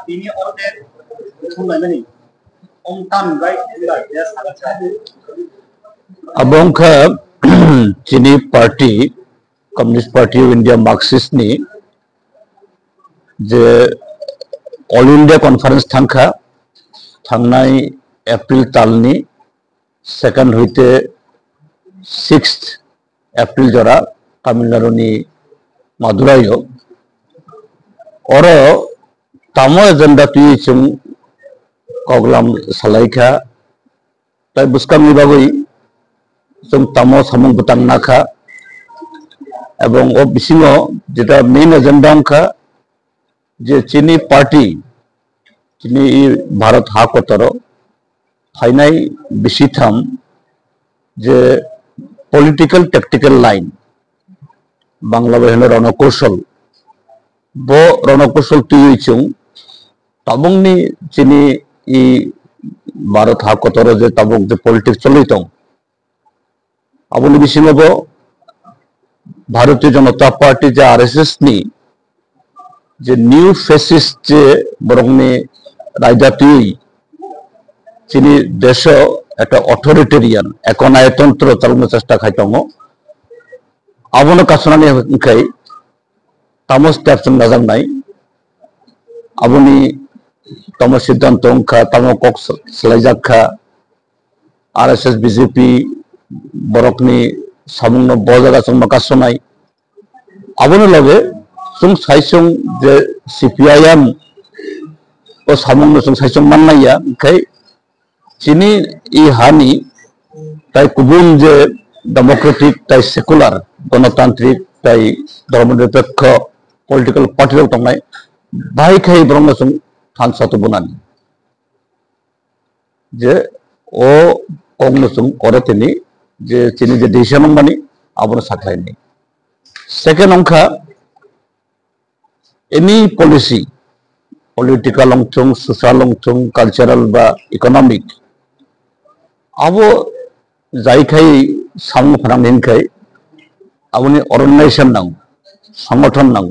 ini order thulai Tan gai tidak ya sangat saya. Abang ka Chini Party, Communist Party of India Marxist ni, je All India Conference thangka, thangnai April talni, second huite 6th April jora Tamil Nadu ni Madurayo. Oro tamo agenda tuyi chung koglam salaika, tai buskam ni bagui chung tamo samung butang nakha, ebong o bisingo jeta main agenda angka je Chini Party, Chini Bharat hakotaro, hainai bisitham je political tactical line, Bangla bahasa Ronokosol, bo Ronokosol tuyi chung tabung ni Chini I Bharat hakotaro je tabung je politics cholitong abuni bisingo bo Bharatiya Janata Party je RSS ni je new fascist je borong ni raja tuyi Chini desho eta authoritarian ekonaitantro chalno chesta khaitongo abono kasonani kai tamos steps nazar nai abuni tamo siddhant angka tamo kok selaijakha RSS BJP borokni samungno bojaga chung makasonai abono lage chung saisung je CPIM o samungno chung saisung mannaiya kai Chini I hani tai kubun je democratic tai secular গণতান্ত্রিক tai ধর্মনিরপেক্ষ political party rok tongnai bai khai brongno chung than sato bunani je o kongno chung ore tini je Chini je decision mani abono saklai ni second angka any policy political ongchung social ongchung cultural ba economic abo jai khai samung phanam nin khai aboni organization nang সংগঠন nang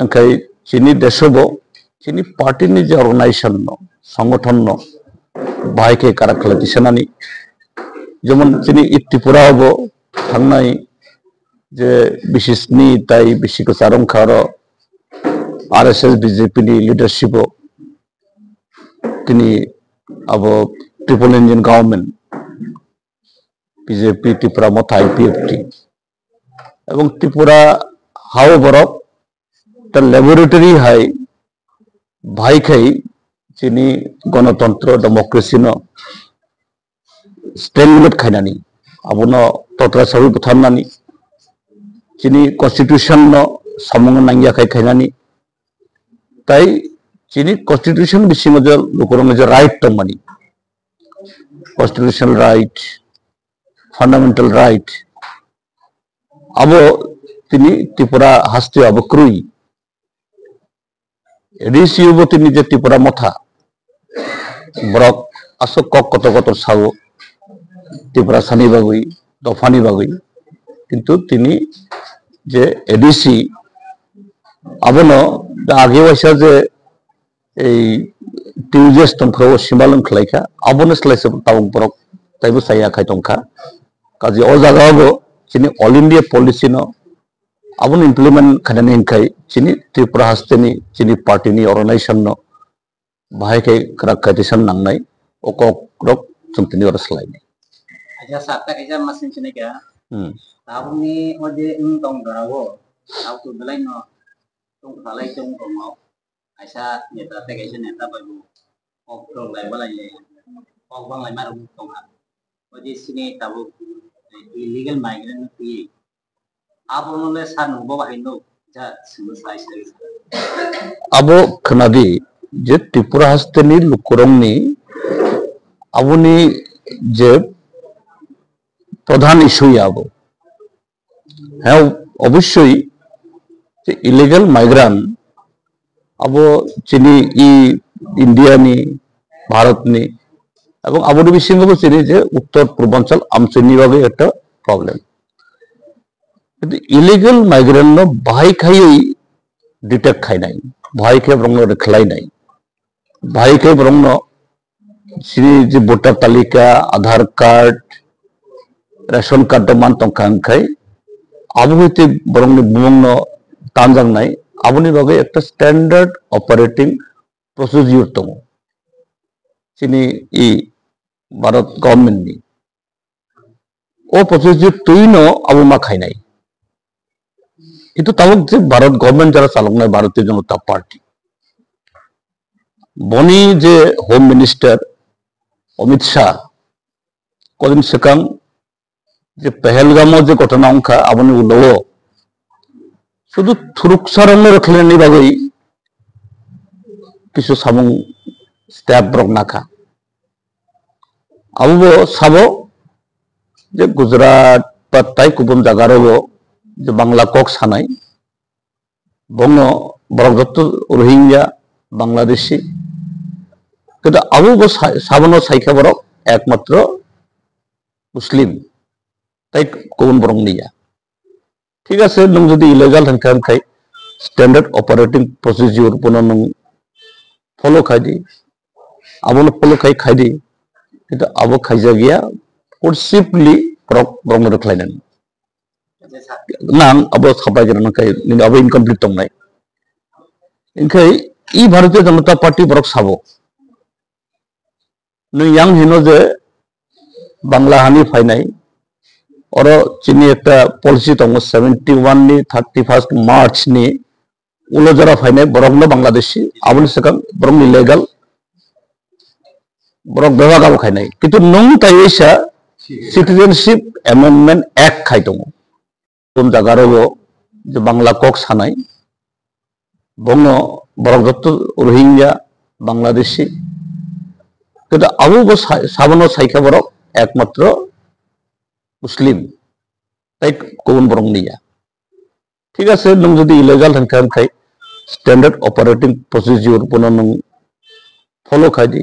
angkai Chini deshobo Chini party ni je organization no সংগঠন no bahai ke karakhala disanani jemon Chini Tripura hobo thangnai je bishisni tai bishiko sarong kharo RSS BJP ni leadership o tini abo triple engine government BJP Tripura motha IPFT এবং ত্রিপুরা হাও বরফ তার laboratory high ভাই খাই Chini গণতন্ত্র democracy ন স্ট্রেংগুলেট খাইনানি আবনো তত্রা সাবি বুথাননানি Chini constitution ন সামঙ্গ নাঙ্গিয়া খাই খাইনানি তাই Chini কনস্টিটিউশন বিসিমজ লোকরং যে রাইট টংমানি constitutional right fundamental right abo tini Tripura haste abo krui risi ubo tini je Tripura motha brok asok kok koto sawo Tripura sani bagui dofani bagui kintu tini je ADC abono age waisa je ei tujes tongkro simalung khlaika abono slaise tabung brok taibo saya khai tongkha kaji o jaga abo Chini all India policy no abun implement khanani kai Chini Tripura haste ni Chini party ni organization no bahai kai karakatisan nangnai okok rok chungtini oraslai ni aja satta kaja masin chine kya abuni ode tong darago aku belai no tong halai tong mau aisa neta te kaja neta babu ok tong lai balai le ok bang lai maru tong ha ode sini tabu illegal migrant pi abonole san bo bahindo ja sumusai sai abo khnadi je Tripura haste ni lukurong ni abuni je pradhan issue abo ha obosshoi je illegal migrant abo Chini India ni Bharat ni এবং আবুরি বিসিংহ চিনি যে উত্তর পূর্বাঞ্চল আমচনি ভাবে একটা problem কিন্তু illegal migrant no ভাই খাই ডিটেক্ট খাই নাই ভাই খে ব্রঙ্গ রেখলাই নাই भाई के बरंग सिनि जे भोटार तालिका आधार कार्ड रेशन कार्ड मान तंखांखाय आबो हইতে बरंग बुंग तानजांनाय आबोनि बागै একটা स्टैंडार्ड ऑपरेटिंग प्रोसिजियर दङ सिनि इ भारत गवर्नमेंट नि ओ प्रोसिजियर तुइनो आबो मा खायनाय किन्तु ताबक जे भारत गवर्नमेंट जरा चालकनाय भारतीय जनता पार्टी बनी जे होम मिनिस्टर अमित शाह कदिन सिगां जे पहलगामाव जे घटना अंखा आबोनि उनाव शुधु थुरुकसारांनो रखलायनायनि बागै किसु सामुं स्टेप रखनाखा आबो साबो जे गुजरात बा ताई गुबुन जागारावबो जे बांला कक सानाय बंनो बरगदत्त रोहिंग्या बांलादेशी किन्तु आबो साबनो साइखा बरक एकमात्र मुस्लिम ताई गुबुन बरं निया ठीक আছে नों যদি ইলিগাল থাকানखाय স্ট্যান্ডার্ড অপারেটিং প্রসিজিওর পুনः नों फॉलो खायदि आबोनो फॉलो खायदि किन्तु आबो खायजा गैया फॉर्सिबली ब्रह्म रखलायनानै नां आबो साबाय जनानखाय नि आबो इनकमप्लीट दंनाय इनखाय इ भारतीय जनता पार्टी बरक साबो नों yang हिनो जे बांला हानि फायनाय और चीनी एक पॉलिसी दङ 71 नि 31 मार्च नि उलो जरा फायनाय बरकनो बांलादेशी आबोनि सिगां बरक इलीगल बरक बेबागाव खायनाय किन्तु नों तायैसा सिटिजेनशिप एमेंडमेंट एक्ट खाय दङ गुबुन जागारावबो जे बांला कक सानाय बंनो बरगदत्त रोहिंग्या बांलादेशी किन्तु आबो साबनो साइखा बरक एकमात्र मुस्लिम ताई गुबुन बरं निया ठीक আছে नों যদি ইলিগাল থাকানखाय स्टैंडार्ड ऑपरेटिंग प्रोसिजियर पुनः नों फॉलो खायदि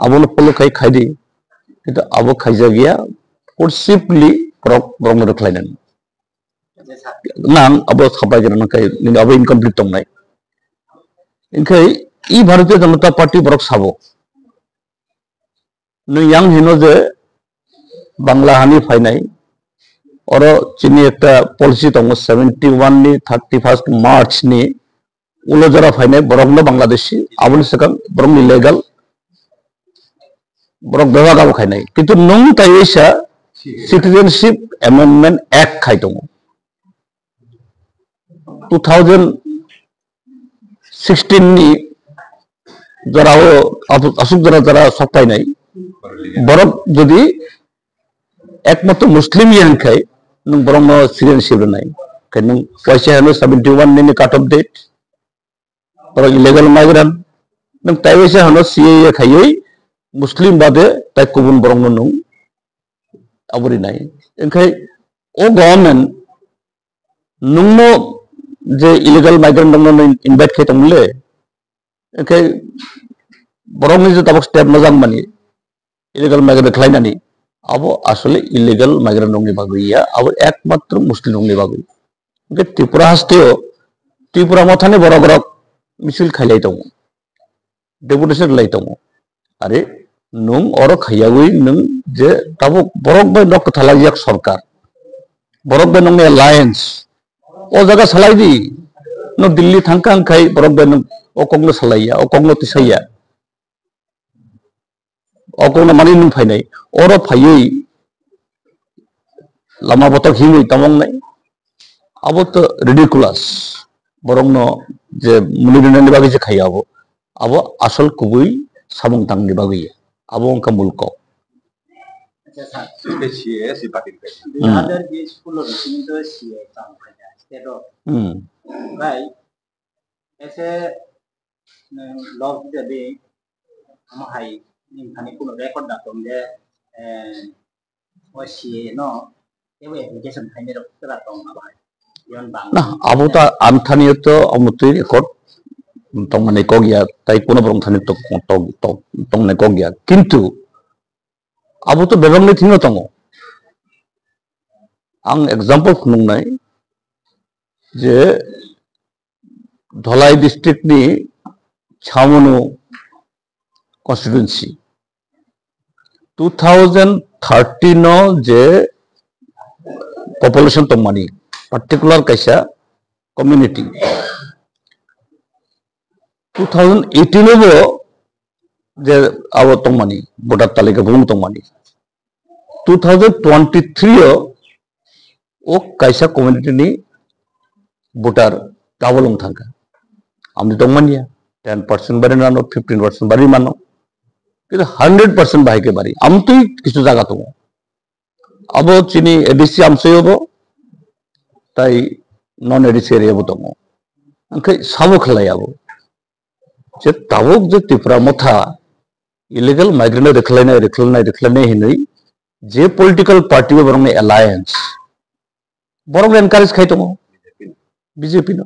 आबोनो फॉलो खायदि किन्तु आबो खायजा गैया फॉर्सिबली ब्रह्म रखलायनानै नां आबो साबाय जनानखाय नि आबो इनकमप्लीट दंनाय इनखाय इ भारतीय जनता पार्टी बरक साबो नों yang हिनो जे बांला हानि फायनाय और चीनी एक पॉलिसी दङ 71 नि 31 मार्च नि उलो जरा फायनाय बरकनो बांलादेशी आबोनि सिगां बरक इलीगल बरक बेबागाव खायनाय किन्तु नों तायैसा सिटिजेनशिप एमेंडमेंट एक्ट खाय दङ 2016 नि जराव असुक जरा सप्तायनाय बरक যদি एकमात्र मुस्लिम यांखाय नों बरंनो सिटिजेनशिप होनाय खाय नों वाइसे हानो 71 नि cut of death Barak illegal migrant नों तायैसा हानो सीएए खायै मुस्लिम बादे ताई गुबुन बरंनो नों आवरिनाय ओंखाय ओ गवर्नमेंट नोंनो जे इलीगल माइग्रेंट दंनो इनवाइट खाय दंले ओंखाय बरंनि जे ताबक स्टेप मोजां मानि इलीगल माइग्रेंट खालायनानै आबो आसले इलीगल माइग्रेंट दंनि बागैया आबो एकमात्र मुस्लिम दंनि बागै ओंखाय त्रिपुरा हास्टेयाव त्रिपुरा माथानि बरगरक मिছিল खायलाय दङ डेपुटेशन लाय दङ आरे नों और खायावै नों जे ताबो बरक बाय नक थालाजियाक सरकार बरक बाय नंनि अलायंस ओ जागा सालायदि नों दिल्ली थांखांखाय बरक बाय नों अकंनो सालाया अकंनो तिसाया अकंनो मानि नों फायनाय और फायै लामा बतक हिमै तमंनाय आबो तो रिडिकुलास बरंनो जे मुनिदिननि बागै जे खायाबो आबो आसल गुबै सामुं तांनि बागै आबो अंका मुल्क other these full of things CA instead of right as a law the day mahai in thani puno record da tom de was CA no ewe application thani ro tara tom bahai yon bang nah abu ta amthani to amutui record tong mane ko gya tai kono borong thani to tong ne ko gya kintu abu to bebang ni thingo tongo ang example khunungnai je Dholai district ni Chamunu constituency 2030 no je population tongmani particular kaisa community 2018 bo je abo tongmani voter talika bung tongmani 2023 o kaisa community ni voter gabolong thangka amni tongmani 10% bari nano 15% bari mano কিন্তু 100% বাহিকে বাড়ি আমতই কিছু জায়গা তো আবো চিনি ADC আমসই হবো তাই নন ADC area বো দङ ओंखाय साबो खलायाबो जे ताबुक जे त्रिपुरा मथा इलिगेल माइग्रेंट रेखलायनाय हिनै जे पॉलिटिकल पार्टी बरंनि एलायंस बरं एनकारेज खाय दङ बीजेपी नो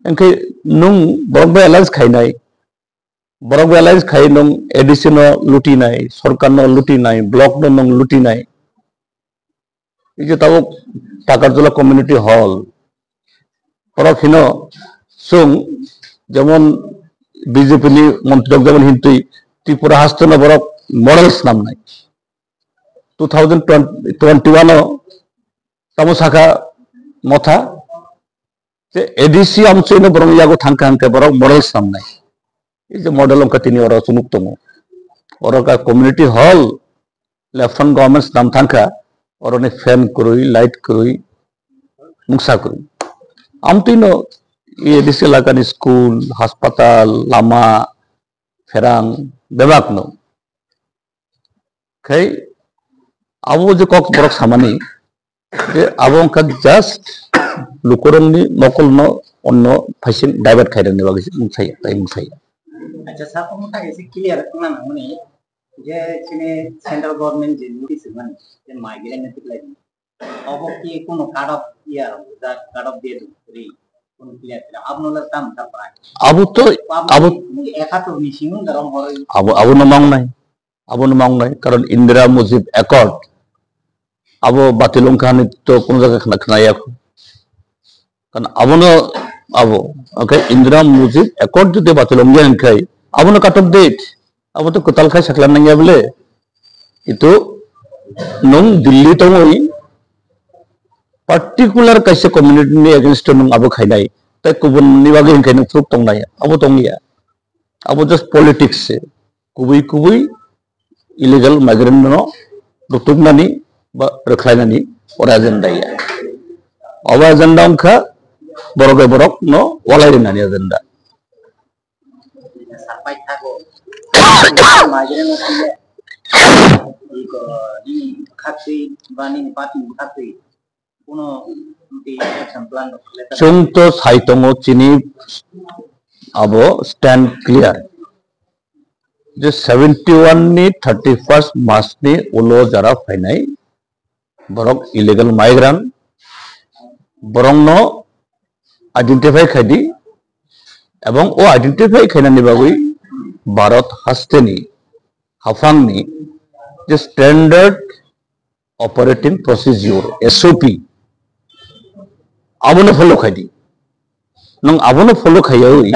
ओंखाय नों बरं एलायंस खायनाय बरं एलायंस खाय नों एडिसि नो लुटिनाय सरकार नो लुटिनाय ब्लक नो नों लुटिनाय इजे ताबुक टाकारजोला कम्युनिटी हल परखिनो सुं जेमन बीजेपी नि मंत्री जेमन हिंतुई त्रिपुरा हास्तन बरक मॉडल्स नामनाय 2021 तामो साखा मथा जे एडिसि आमसैनो बरं यागो थांका हांके बरक मॉडल्स नामनाय इजे मॉडल अंका तिनि अर सुनुक दङ अरका कम्युनिटी हॉल लेफ्टन गवर्नमेंट्स नाम थांका अरने फैन करुई लाइट करुई मुक्सा करुई आमतिनो एडिसि लागानि स्कूल हास्पाताल लामा फेरां बेबाकनो खाय आबो जे कक बरक सामानि जे आबो अंका जस्ट लुकरंनि नकलनो अन्नो फाइसिन डाइवर्ट खायदोंनि बागै मुंसाय अच्छा साथ में था ऐसे क्लियर ना ना मने जे चिने सेंट्रल गवर्नमेंट जे नोटिस माने जे माइग्रेंट ने लाइक अब की कोनो card of year the card of day री कोनो क्लियर अब नला काम था पाए अब एका तो मिसिंग दरम हर अब न मांगनाय कारण इंदिरा मुजिब एकॉर्ड अब बातिलुं खानि तो कोनो जगह खनायाखो कारण अब ओके इंदिरा मुजिब एकॉर्ड जुदि बातिलुं गेनखाय अब न कट ऑफ डेट अब तो कताल खाय सकलाम नंगिया बले इतो नों दिल्ली तंगई पर्टिकुलर कैसे कम्युनिटी नि अगेंस्ट नों अब खायनाय तै गुबुन नि बागै हिंखाय नों प्रूफ दंनाय अब दंगिया अब जस्ट पॉलिटिक्स से कुबै इलीगल माइग्रेंट नो रुतुबनानि बा रखलायनानि और एजेंडा या अब एजेंडा अंखा बरक नो वालायनानि एजेंडा sampai tahu माइग्रेंट होती है एक नी खाते बानी पार्टी खाते कोनो उनके एक्शन प्लान जों तो साइटंगो चिनि अब स्टैंड क्लियर जे 71 नि 31 मार्च नि उलो जरा फाइनाय बरक इलीगल माइग्रेंट बरंनो आइडेंटिफाई खायदि एवं ओ आइडेंटिफाई खायनानि बागै भारत हास्तेनि हाफांनि जे स्टैंडर्ड ऑपरेटिंग प्रोसीजर एसओपी आबोनो फॉलो खायदि नों आबोनो फॉलो खायै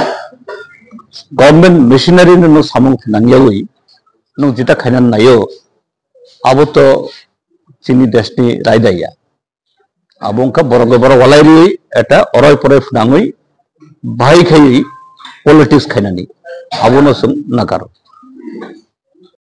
गवर्नमेंट मिशनरी नो सामं नांगियावै नों जिता खायनान नायो आबो तो चिनि देशनि रायदाया आबोंका बरग वालायरि एटा अराय पराय फुनाङै बाहाय खायै पॉलिटिक्स खायनानि आबोनो जों नागार